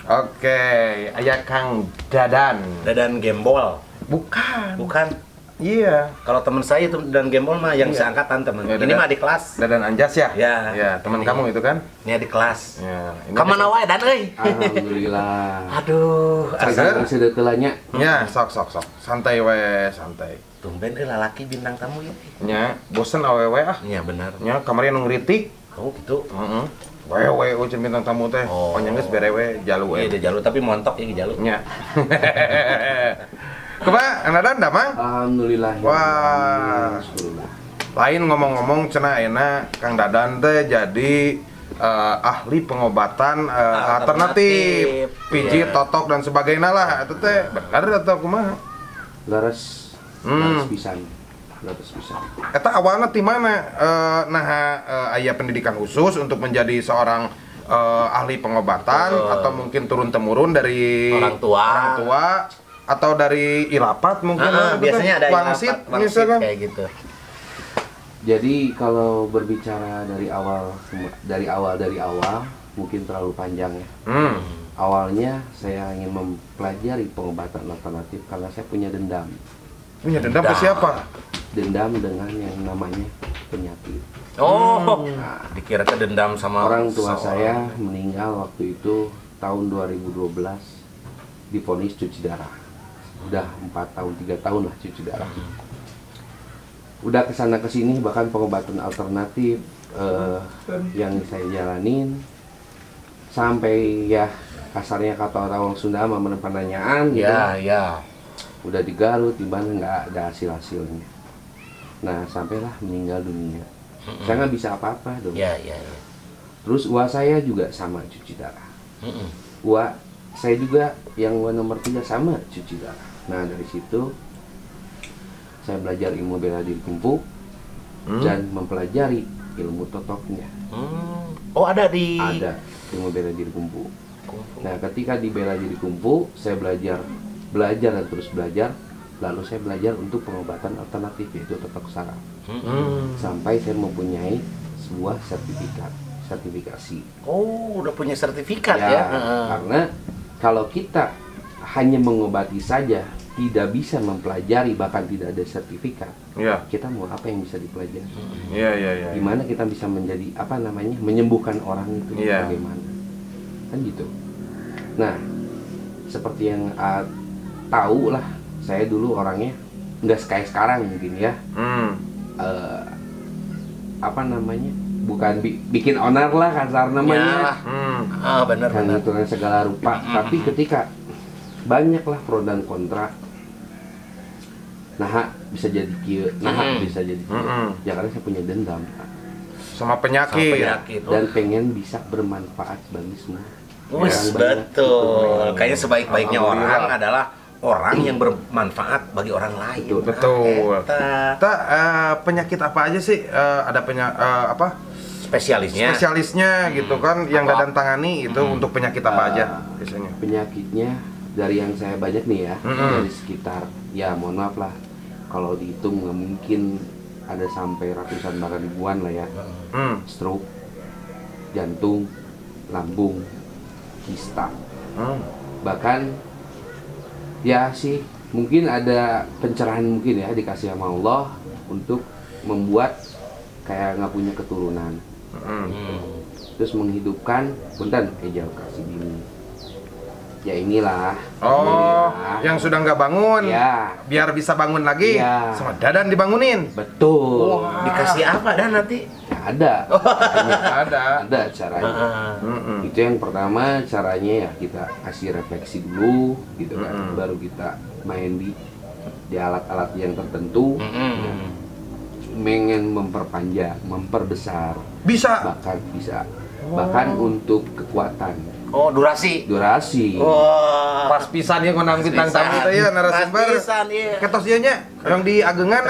Oke, aya Kang Dadan. Dadan Gembol. Bukan. Bukan. Iya. Kalau teman saya itu Dadan Gembol mah yang seangkatan teman. Ya, ini mah di kelas. Dadan Anjas ya? Ya. Ya, teman kamu itu kan? Ini di kelas. Ya. Kamana wae Dan euy? Alhamdulillah. Aduh, Seger? Sudah kelanya. Ya, sok. Santai we, santai. tumben lalaki bintang tamu ya. Nya, bosen awewe ah. Iya benar. Nya, kamarnya nu ngritik. Oh gitu. Heeh. Wewe ucen bintang tamu teh. Oh. Pokoknya geus berewe jalu we. Iya, dia jalur tapi montok ya jalur. Nya. Coba, Dadan da mah? Alhamdulillah. Wah. Alhamdulillah. Lain ngomong-ngomong cenah ayeuna Kang Dadan teh jadi ahli pengobatan alternatif, pijit, totok dan sebagainya lah. Itu teh bener atau kumaha? Laras pisan. Laras pisan. Eta awalnya ti mana aya pendidikan khusus untuk menjadi seorang ahli pengobatan atau mungkin turun temurun dari Orang tua atau dari Ilapat mungkin biasanya ada wangsit wangsit misalkan. kayak gitu. Jadi kalau berbicara dari awal mungkin terlalu panjang ya. Awalnya saya ingin mempelajari pengobatan alternatif karena saya punya dendam. Punya dendam ke siapa? Dendam dengan yang namanya penyakit. Oh, dikira ke dendam sama Orang tua saya meninggal waktu itu tahun 2012 divonis cuci darah. Udah 3 tahun lah cuci darah. Udah kesana kesini bahkan pengobatan alternatif yang saya jalanin sampai ya kasarnya kata orang Sunda mah penanyaan gitu. Ya. Udah digarut di mana nggak ada hasilnya. Nah sampailah meninggal dunia. Saya nggak bisa apa-apa dong. Ya. Terus uang saya juga sama cuci darah. Uang saya juga yang nomor 3 sama cuci darah. Nah dari situ saya belajar ilmu bela diri kungfu dan mempelajari ilmu totoknya. Oh ada ilmu bela diri kungfu. Nah ketika di bela diri kungfu saya belajar dan terus belajar, lalu saya belajar untuk pengobatan alternatif yaitu totok saraf. Sampai saya mempunyai sebuah sertifikasi. Oh udah punya sertifikat ya. Karena kalau kita hanya mengobati saja tidak bisa mempelajari bahkan tidak ada sertifikat, kita mau apa yang bisa dipelajari? Gimana kita bisa menjadi menyembuhkan orang itu? Bagaimana? Kan gitu. Nah, seperti yang tahu lah, saya dulu orangnya nggak kayak sekarang mungkin ya. Bukan bikin onar lah kasar namanya. Benar. Dengan segala rupa. Tapi ketika banyaklah pro dan kontra. Bisa jadi kieu, bisa jadi kieu. Ya karena saya punya dendam sama penyakit. Dan pengen bisa bermanfaat bagi semua. Betul. Kayaknya sebaik-baiknya orang adalah orang yang bermanfaat bagi orang lain. Betul. Penyakit apa aja sih? Ada spesialisnya gitu kan yang Dadan tangani itu untuk penyakit apa aja biasanya? Penyakitnya dari yang saya banyak nih ya, dari sekitar mohon maaf lah kalau dihitung nggak mungkin ada sampai ratusan bahkan ribuan lah ya. Stroke, jantung, lambung, kista. Bahkan ya sih mungkin ada pencerahan mungkin ya dikasih sama Allah untuk membuat kayak nggak punya keturunan. Terus menghidupkan punten ejal kasih dini. Ya inilah. Yang sudah nggak bangun. Ya. Biar bisa bangun lagi. Ya. Sama Dadan dibangunin. Betul. Dikasih apa Dan nanti? Ya, ada. Ada caranya. Itu yang pertama caranya ya kita kasih refleksi dulu gitu kan. Baru kita main di alat-alat yang tertentu. Pengen memperpanjang, memperbesar. Bisa. Bahkan bisa. Bahkan untuk kekuatan. Durasi. Pas pisannya ngonang bintang tamu teh ya narasumber. Ketos ieu nya yang di agengan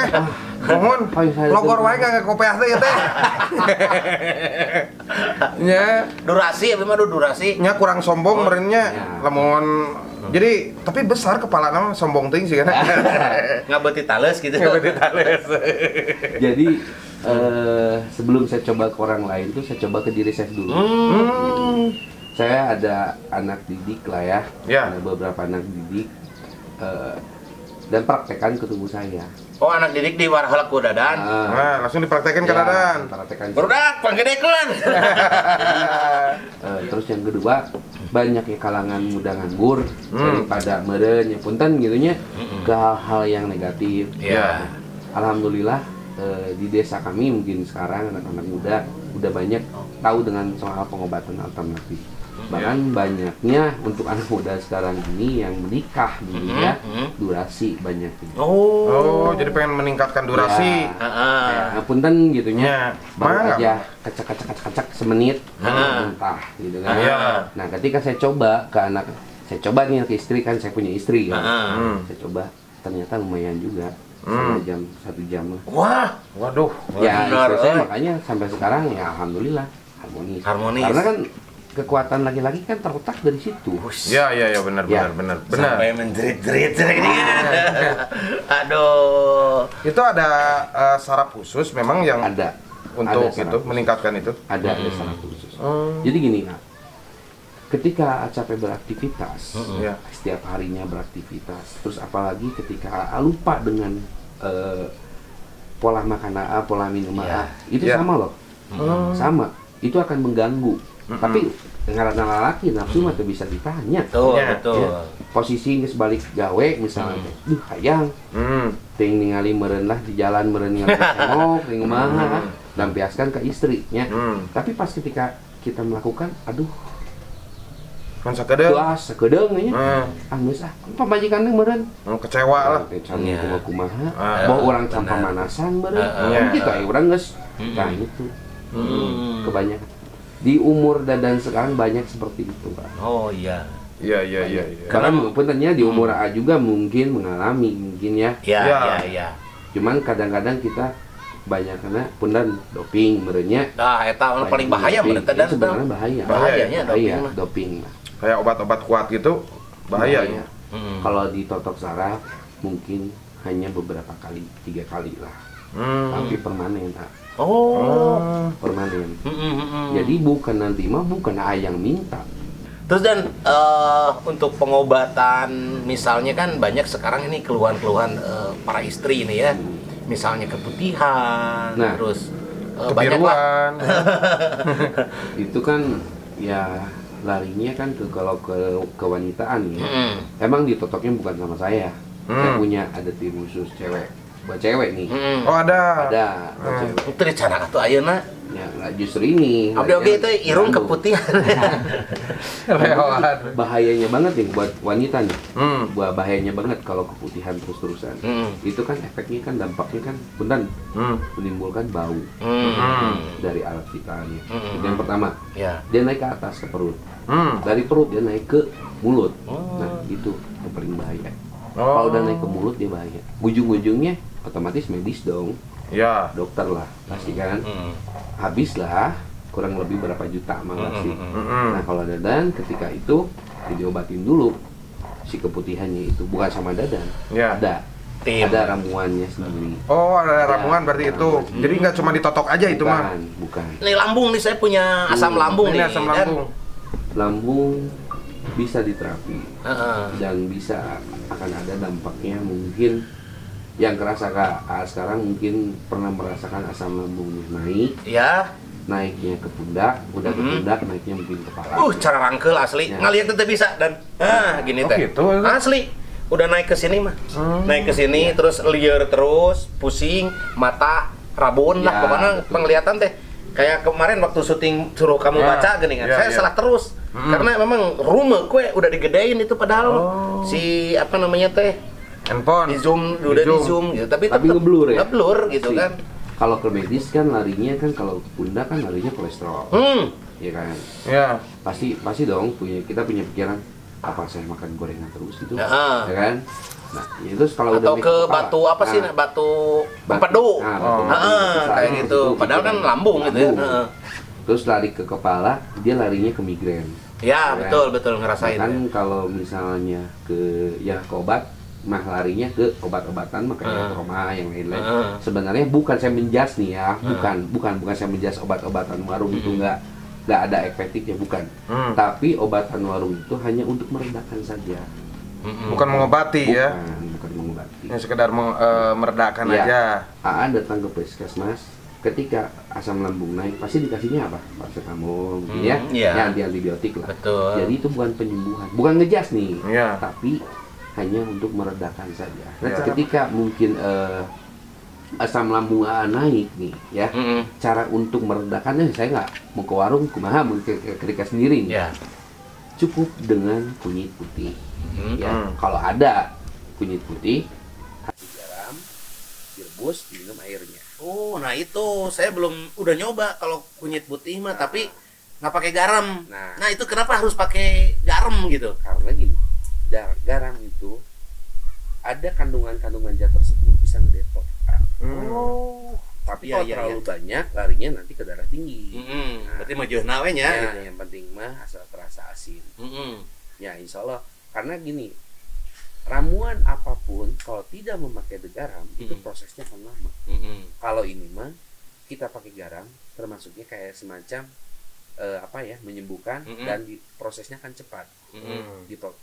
mohon logor wae enggak kopiah teh teh. Nya Durasi mah durasi. Nya kurang sombong meureunnya lamun jadi tapi besar kepala nama sombong teuing sih kan. Ngabeuti tales gitu. Jadi sebelum saya coba ke orang lain tuh saya coba ke diri saya dulu. Saya ada anak didik lah ya, ada beberapa anak didik dan praktekan ke tubuh saya. Oh, anak didik di Warhalak Dadan. Nah, langsung dipraktekin ke Dadan. Barudak panggedekeun. Terus yang kedua, banyaknya kalangan muda nganggur daripada meureun nya punten gitunya ke hal-hal yang negatif. Iya. Alhamdulillah di desa kami mungkin sekarang anak-anak muda udah banyak tahu dengan soal pengobatan alternatif. Bahkan banyaknya untuk anak muda sekarang ini yang menikah dulu ya, durasi banyak. Oh, jadi pengen meningkatkan durasi. Kayak punten gitunya. Baru aja kacak semenit entah gitu kan. Nah, ketika saya coba ke anak, saya coba nih ke istri kan, saya punya istri kan. Saya coba ternyata lumayan juga. 1 jam. Wah, waduh. Ya, saya makanya sampai sekarang ya alhamdulillah harmonis. Karena kan kekuatan laki-laki kan terletak dari situ. Ya benar. Sampai menjerit-jerit ini. Aduh. Itu ada saraf khusus memang yang ada untuk ada itu meningkatkan itu. Ada saraf khusus. Jadi gini, Kak. Ketika capek beraktivitas, setiap harinya beraktivitas, terus apalagi ketika lupa dengan pola makan A, pola minum A, itu sama loh. Sama. Itu akan mengganggu. Tapi ngaranna lalaki nafsu mah teu bisa ditanya. Betul. Ya, posisi geus balik gawe misalnya, duh hayang. Ting ningali meureun lah di jalan meureun ningali tengok, ting kumaha, lampiaskan ke istrinya. Tapi pas ketika kita melakukan, aduh kan sakedeung. Sakedeung nya. Geus pamajikan teh meureun. Kecewa lah. Kecewa kumaha. Bawa orang can pamanasan meureun. Kita urang geus tah itu. Kebanyakan di umur Dadan sekarang banyak seperti itu, Pak. Oh iya. Iya. Karena puntennya di umur A juga mungkin mengalami ya. Iya. Cuman kadang-kadang kita banyak karena punten doping merenya. Nah, eta paling bahaya menurut Dadan. Sebenarnya bahaya. Bahayanya doping. Kayak obat-obat kuat gitu bahayanya. Kalau di totok saraf mungkin hanya beberapa kali, 3 kali lah. Tapi permanen, Pak. Permanen. Jadi bukan nanti mah bukan yang minta. Terus dan untuk pengobatan misalnya kan banyak sekarang ini keluhan-keluhan para istri ini ya. Misalnya keputihan, terus banyak lah. Itu kan ya larinya kan kalau ke kewanitaan ya. Emang ditotoknya bukan sama saya. Saya punya ada tim khusus buat cewek nih. Oh ada. Itu rencana atuh ayeuna. Ya justru ini. Oke itu irung keputihan. Bahayanya banget nih buat wanita nih. Bahayanya banget kalau keputihan terus-terusan. Itu kan efeknya kan dampaknya kan benar menimbulkan bau dari alat vitalnya. Itu yang pertama. Dia naik ke atas ke perut. Dari perut dia naik ke mulut. Nah itu yang paling bahaya. Kalau udah naik ke mulut dia bahaya. Ujung-ujungnya otomatis medis dong. Ya. Dokter lah pasti kan. Habis lah kurang lebih berapa juta malah sih. Nah kalau Dadan ketika itu diobatin dulu si keputihannya itu bukan sama Dadan. Ada ramuannya sendiri. Oh ada ramuan berarti itu. Jadi nggak cuma ditotok aja itu mah. Bukan. Ini lambung nih saya punya asam lambung nih. Asam lambung. Lambung bisa diterapi dan bisa akan ada dampaknya mungkin yang kerasa Kak sekarang mungkin pernah merasakan asam lambungnya naik naiknya ke pundak udah ke pundak naiknya mungkin ke kepala cara rangkel asli ngaliat itu bisa dan gini teh gitu, asli udah naik ke sini mah naik ke sini terus liar terus pusing mata rabun lah pokoknya penglihatan teh kayak kemarin waktu syuting suruh kamu baca gini kan saya salah terus karena memang rumah kue udah digedein itu padahal si apa namanya teh handphone di zoom udah di zoom gitu tapi ngeblur ya ngeblur gitu kan kalau ke medis kan larinya kan kalau pundak kan larinya kolesterol ya kan pasti dong kita punya pikiran apa saya makan gorengan terus gitu ya kan nah itu kalau atau udah ke batu apa sih batu empedu kayak gitu padahal kan lambung gitu ya terus lari ke kepala dia larinya ke migrain betul ngerasain kan kalau misalnya ke obat mah larinya ke obat-obatan makanya trauma yang lain-lain sebenarnya bukan saya menjas nih ya bukan saya menjas obat-obatan baru itu enggak nggak ada efektifnya, bukan. Tapi obatan warung itu hanya untuk meredakan saja. Bukan mengobati ya? Bukan mengobati. Yang sekedar meredakan Ya, aja. AA datang ke puskesmas, ketika asam lambung naik pasti dikasihnya apa? Paracetamol, gitu ya, ya antibiotik lah. Betul. Jadi itu bukan penyembuhan, bukan ngejas nih, Iya. tapi hanya untuk meredakan saja. Nah, Iya. ketika mungkin asam lambung AA naik nih, ya, cara untuk meredakannya saya nggak mau ke warung, kumaha mau ketika sendiri nih. Ya. Cukup dengan kunyit putih. Ya, kalau ada kunyit putih, kasih garam, direbus, minum airnya. Oh, nah itu saya belum udah nyoba kalau kunyit putih mah, tapi nggak pakai garam. Nah, itu kenapa harus pakai garam gitu? Karena gini, garam itu ada kandungan-kandungan zat tersebut bisa ngedetox. Oh, Tapi iya, kalau iya, terlalu banyak, larinya nanti ke darah tinggi. Berarti mah jauh nawe nya. Ya, Gitu. yang penting mah asal terasa asin. Ya, insya Allah. Karena gini, ramuan apapun kalau tidak memakai garam itu prosesnya akan lama. Kalau ini mah kita pakai garam, termasuknya kayak semacam menyembuhkan dan prosesnya akan cepat.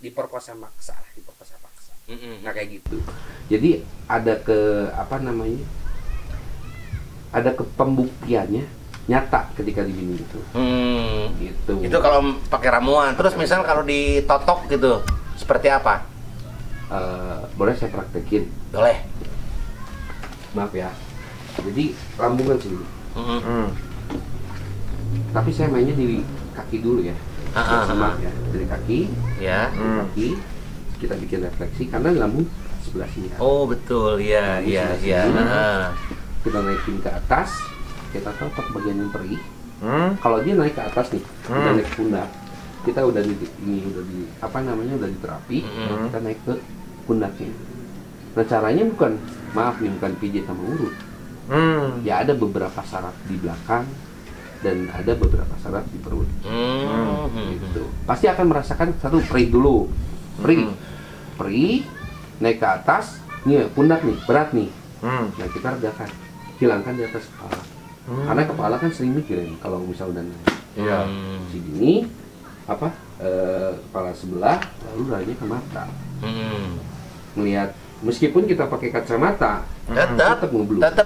Diperkosa paksa. Nah kayak gitu. Jadi ada ada pembuktiannya nyata ketika diminum itu. Gitu. Itu kalau pakai ramuan. Terus misal kalau ditotok gitu, seperti apa? Boleh saya praktekin? Boleh. Maaf ya. Jadi lambungan sini. Tapi saya mainnya di kaki dulu ya. Sama ya, dari kaki. Ya. Dari kaki. Kita bikin refleksi karena lambung sebelah sini. Oh betul, iya, iya, iya. Kita naikin ke atas, kita totok bagian yang perih. Kalau dia naik ke atas nih, udah naik pundak, kita udah di terapi, kita naik ke pundaknya. Nah caranya bukan pijit sama urut. Ya ada beberapa saraf di belakang dan ada beberapa saraf di perut. Gitu. Pasti akan merasakan satu perih dulu. Perih, naik ke atas, nih pundak nih, berat nih. Nah kita redakan, hilangkan di atas kepala. Karena kepala kan sering mikir ya, kalau misal udah naik. Iya. Sini, kepala sebelah, lalu larinya ke mata. Melihat, meskipun kita pakai kacamata, tetap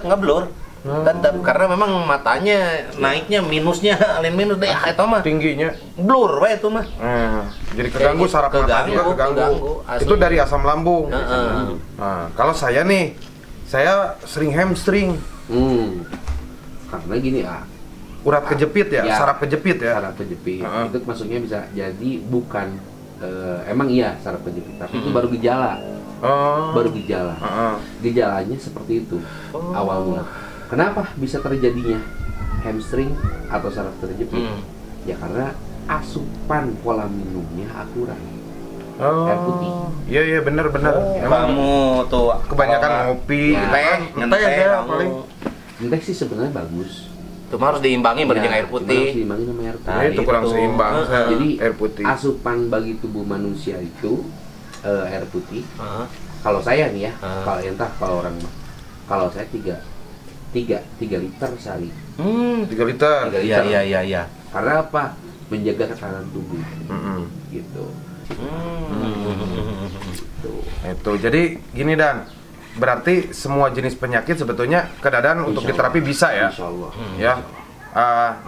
ngeblur. Tetap, karena memang matanya naiknya minusnya, alin minus deh, itu mah Tingginya. blur we itu mah. Jadi keganggu saraf mata juga keganggu. asli. Itu dari asam lambung. Nah, kalau saya nih, saya sering hamstring. Karena gini Urat kejepit ya, Ya. saraf kejepit ya. saraf kejepit. Itu maksudnya bisa jadi bukan emang iya saraf kejepit, tapi itu baru gejala. Baru gejala. Gejalanya seperti itu awal mula. Kenapa bisa terjadinya hamstring atau saraf terjepit? Ya karena asupan pola minumnya akurat. Air putih. Iya benar. Kamu tuh Kebanyakan ngopi, ngeteh aja paling. Teh sih sebenarnya bagus. Itu mah harus diimbangi Ya, dengan air harus putih. diimbangi sama air putih. Ya, itu kurang itu. seimbang. Jadi air putih. asupan bagi tubuh manusia itu air putih. Kalau saya nih ya, kalau orang, kalau saya 3 liter sehari. 3 liter. 3 liter. Iya. Karena apa? Menjaga ketahanan tubuh. Gitu. Gitu. Itu. Jadi gini Dan, berarti semua jenis penyakit sebetulnya kedadan untuk diterapi bisa ya? Insya Allah. Ya.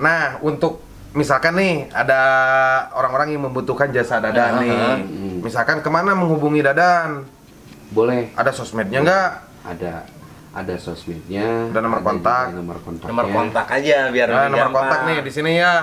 Nah, untuk misalkan nih ada orang-orang yang membutuhkan jasa Dadan nih. Misalkan kemana menghubungi Dadan? Boleh. Ada sosmednya nggak? Ada sosmednya. Ada nomor kontak. juga nomor kontaknya. Nomor kontak aja biar lebih Nomor gampang. kontak nih di sini ya,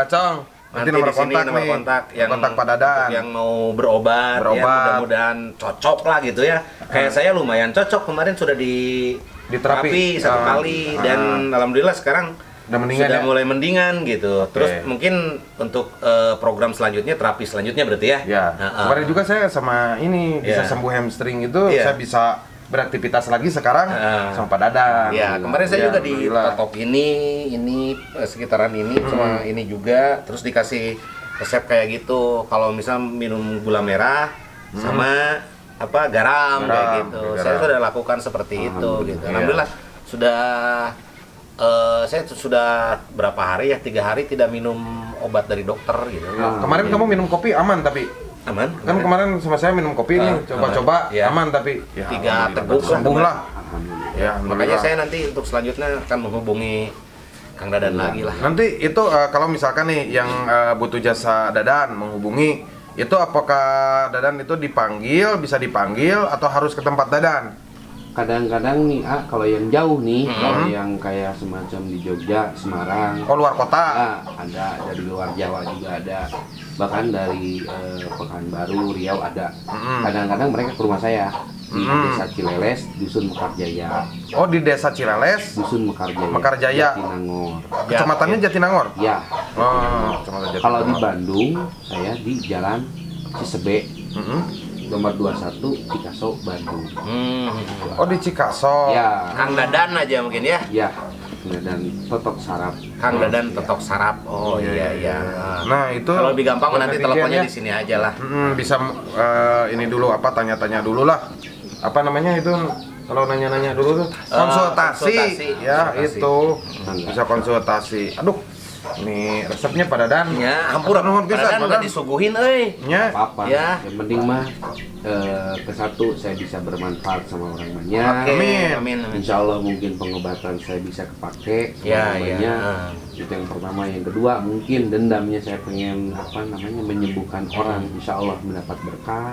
Cong. Nanti nomor di sini kontak nomor nih. kontak yang kontak Pak Dadan. untuk yang mau berobat. Ya, mudah-mudahan cocok lah gitu ya. Kayak saya lumayan cocok, kemarin sudah diterapi satu kali dan alhamdulillah sekarang Udah mendingan sudah ya? mulai mendingan gitu. Terus mungkin untuk program selanjutnya, terapi selanjutnya berarti ya. Ya. Kemarin juga saya sama ini bisa sembuh hamstring itu, saya bisa beraktivitas lagi sekarang sama Pak Dadan. Ya, kemarin saya juga di top ini sekitaran ini sama ini juga, terus dikasih resep kayak gitu. Kalau misal minum gula merah sama garam kayak gitu. Saya sudah lakukan seperti itu gitu. Alhamdulillah sudah Saya sudah berapa hari ya, 3 hari tidak minum obat dari dokter gitu. Kemarin kamu minum kopi aman tapi Aman? kan kemarin sama saya minum kopi nih, coba-coba ya. aman tapi 3 teguk sembuh lah. Ya, Makanya saya nanti untuk selanjutnya akan menghubungi Kang Dadan lagi lah. Nanti itu kalau misalkan nih yang butuh jasa Dadan menghubungi, itu apakah Dadan itu bisa dipanggil atau harus ke tempat Dadan? Kadang-kadang nih kalau yang jauh nih, kalau yang kayak semacam di Jogja, Semarang, Oh, luar kota? ada dari luar Jawa juga ada, bahkan dari Pekanbaru, Riau ada. Kadang-kadang mereka ke rumah saya di Desa Cileles, Dusun Mekarjaya. Oh, di Desa Cileles, Dusun Mekarjaya. Mekarjaya. Jatinangor. Kecamatannya Jatinangor? Ya. Oh, Kecamatan Jatinangor. Kalau di Bandung, saya di Jalan Cisebe. Nomor 21 Cikaso, Bandung. Oh, di Cikaso. Ya. Kang Dadan aja mungkin ya? Ya. Dan Totok Sarap. Kang Dadan Totok Sarap. Oh iya. Nah, itu Kalau lebih gampang nanti netizen teleponnya ya. di sini aja lah. Bisa ini dulu tanya-tanya dulu lah. Apa namanya itu? Kalau nanya-nanya dulu tuh konsultasi. Ya, konsultasi. itu. Bisa konsultasi. Aduh, ini resepnya pada Dan. Ya, hampura nuhun pisan, Dadan nggak disuguhin euy. Nya. Apa-apa. Ya. Yang penting mah ke satu saya bisa bermanfaat sama orang banyak. Oke, amin. Insya Allah mungkin pengobatan saya bisa kepake sama Ya, orang ya. banyak. Itu yang pertama. Yang kedua mungkin dendamnya saya pengen menyembuhkan orang. Insya Allah mendapat berkah.